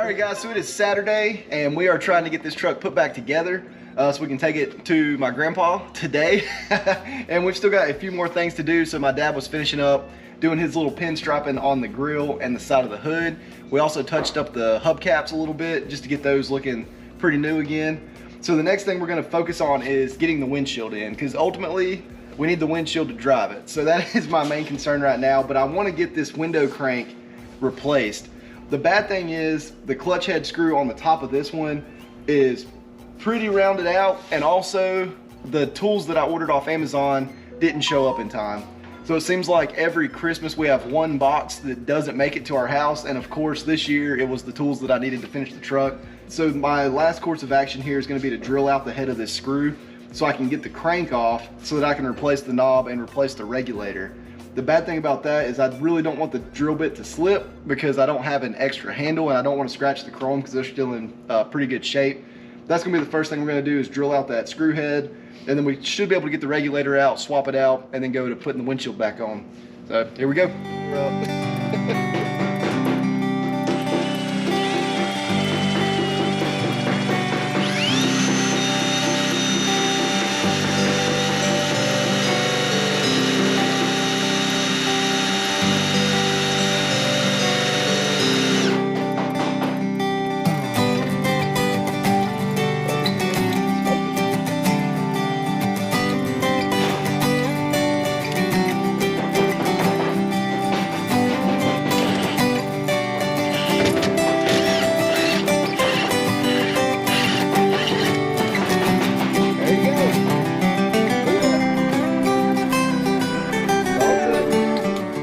Alright guys, so it is Saturday and we are trying to get this truck put back together so we can take it to my grandpa today. And we've still got a few more things to do. So my dad was finishing up doing his little pinstriping on the grill and the side of the hood. We also touched up the hubcaps a little bit just to get those looking pretty new again. So the next thing we're going to focus on is getting the windshield in, because ultimately we need the windshield to drive it. So that is my main concern right now, but I want to get this window crank replaced. The bad thing is the clutch head screw on the top of this one is pretty rounded out, and also the tools that I ordered off Amazon didn't show up in time. So it seems like every Christmas we have one box that doesn't make it to our house, and of course this year it was the tools that I needed to finish the truck. So my last course of action here is going to be to drill out the head of this screw so I can get the crank off so that I can replace the knob and replace the regulator. The bad thing about that is I really don't want the drill bit to slip because I don't have an extra handle, and I don't want to scratch the chrome because they're still in pretty good shape. That's going to be the first thing we're going to do, is drill out that screw head, and then we should be able to get the regulator out, swap it out, and then go to putting the windshield back on. So here we go.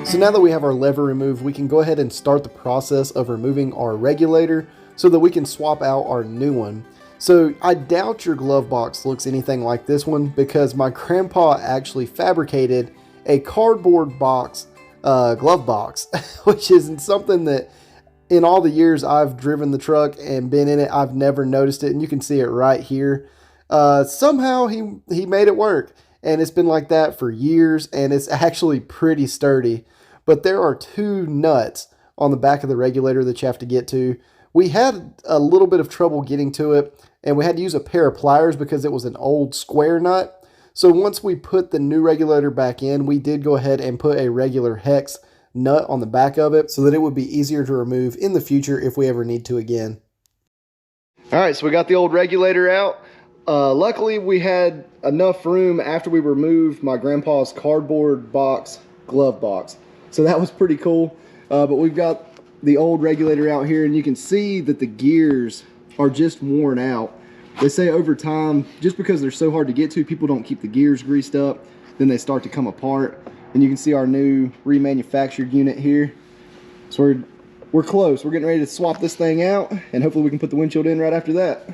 So now that we have our lever removed, we can go ahead and start the process of removing our regulator so that we can swap out our new one. So I doubt your glove box looks anything like this one, because my grandpa actually fabricated a cardboard box, glove box, which isn't something that in all the years I've driven the truck and been in it, I've never noticed it. And you can see it right here. Somehow he made it work, and it's been like that for years, and it's actually pretty sturdy. But there are two nuts on the back of the regulator that you have to get to. We had a little bit of trouble getting to it, and we had to use a pair of pliers because it was an old square nut. So once we put the new regulator back in, we did go ahead and put a regular hex nut on the back of it so that it would be easier to remove in the future if we ever need to again. All right, so we got the old regulator out. Luckily, we had enough room after we removed my grandpa's cardboard box, glove box. So that was pretty cool. But we've got the old regulator out here, and you can see that the gears are just worn out. They say over time, just because they're so hard to get to, people don't keep the gears greased up, then they start to come apart. And you can see our new remanufactured unit here. So we're close. We're getting ready to swap this thing out, and hopefully we can put the windshield in right after that.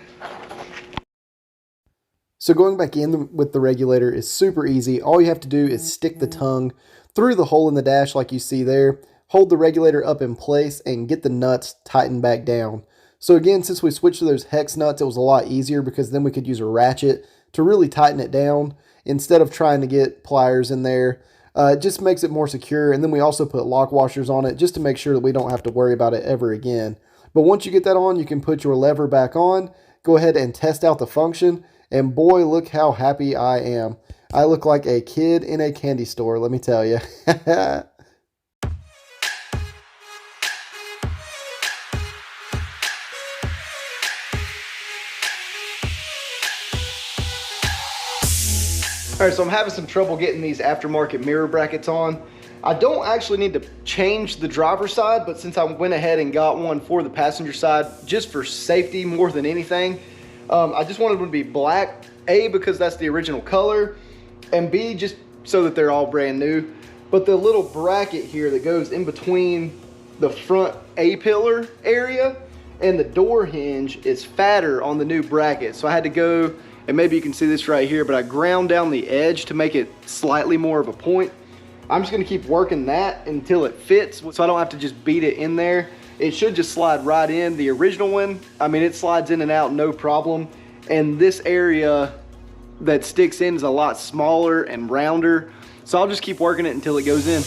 So going back in with the regulator is super easy. All you have to do is stick the tongue through the hole in the dash like you see there, hold the regulator up in place, and get the nuts tightened back down. So again, since we switched to those hex nuts, it was a lot easier because then we could use a ratchet to really tighten it down instead of trying to get pliers in there. It just makes it more secure, and then we also put lock washers on it just to make sure that we don't have to worry about it ever again. But once you get that on, you can put your lever back on, go ahead and test out the function, and boy, look how happy I am. I look like a kid in a candy store, let me tell you. Alright, so I'm having some trouble getting these aftermarket mirror brackets on. I don't actually need to change the driver's side, but since I went ahead and got one for the passenger side, just for safety more than anything, I just wanted them to be black, A, because that's the original color, and B, just so that they're all brand new. But the little bracket here that goes in between the front A-pillar area and the door hinge is fatter on the new bracket. So I had to go, and maybe you can see this right here, but I ground down the edge to make it slightly more of a point. I'm just gonna keep working that until it fits, so I don't have to just beat it in there. It should just slide right in. The original one, I mean, it slides in and out no problem. And this area that sticks in is a lot smaller and rounder. So I'll just keep working it until it goes in.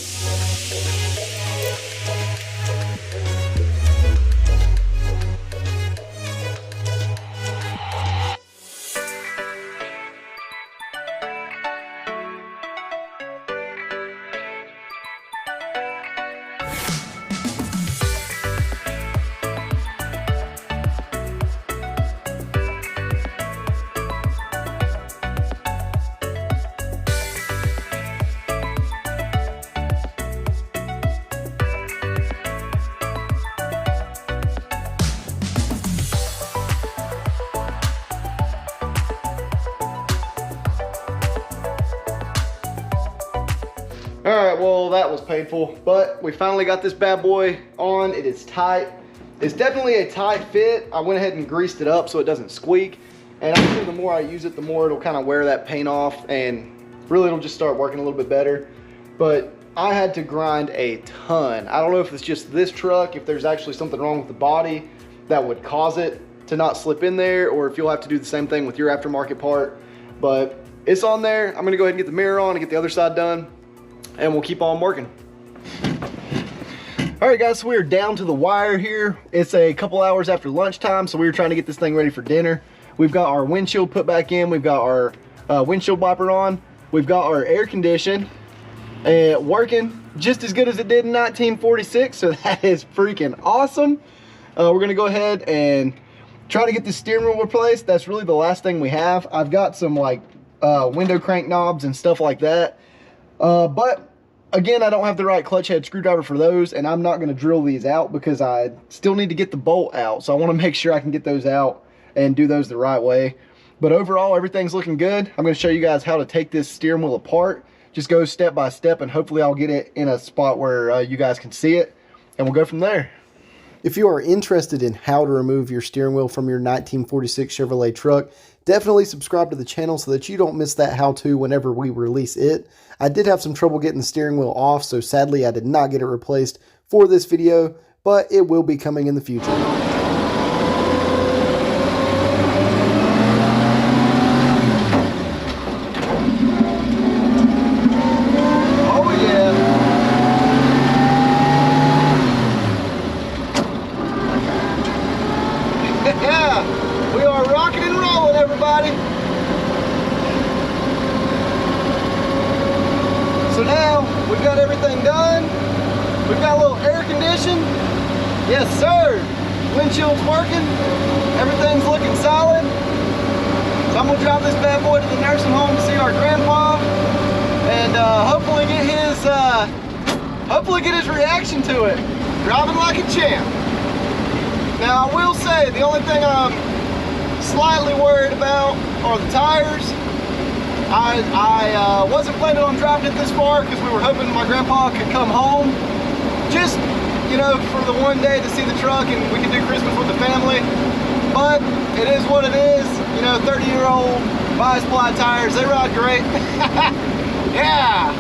well, that was painful, but we finally got this bad boy on. It is tight. It's definitely a tight fit. I went ahead and greased it up so it doesn't squeak. And I'm sure the more I use it, the more it'll kind of wear that paint off, and really it'll just start working a little bit better. But I had to grind a ton. I don't know if it's just this truck, if there's actually something wrong with the body that would cause it to not slip in there, or if you'll have to do the same thing with your aftermarket part. But it's on there. I'm gonna go ahead and get the mirror on and get the other side done, and we'll keep on working. All right, guys, so we are down to the wire here. It's a couple hours after lunchtime, so we were trying to get this thing ready for dinner. We've got our windshield put back in. We've got our windshield wiper on. We've got our air condition working just as good as it did in 1946, so that is freaking awesome. We're gonna go ahead and try to get the steering wheel replaced. That's really the last thing we have. I've got some like window crank knobs and stuff like that, but again, I don't have the right clutch head screwdriver for those, and I'm not going to drill these out because I still need to get the bolt out, so I want to make sure I can get those out and do those the right way. But overall, everything's looking good. I'm going to show you guys how to take this steering wheel apart. Just go step by step, and hopefully I'll get it in a spot where you guys can see it, and we'll go from there. If you are interested in how to remove your steering wheel from your 1946 Chevrolet truck, definitely subscribe to the channel so that you don't miss that how-to whenever we release it. I did have some trouble getting the steering wheel off, so sadly I did not get it replaced for this video, but it will be coming in the future. Yeah, we are rocking and rolling, everybody. So now we've got everything done. We've got a little air condition. Yes, sir. Windshield's working. Everything's looking solid. So I'm gonna drive this bad boy to the nursing home to see our grandpa, and hopefully get his reaction to it. Driving like a champ. Now I will say, the only thing I'm slightly worried about are the tires. I wasn't planning on driving it this far because we were hoping my grandpa could come home just, you know, for the one day to see the truck and we can do Christmas with the family. But it is what it is. You know, 30-year-old bi-spline tires, they ride great. Yeah,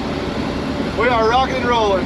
we are rocking and rolling.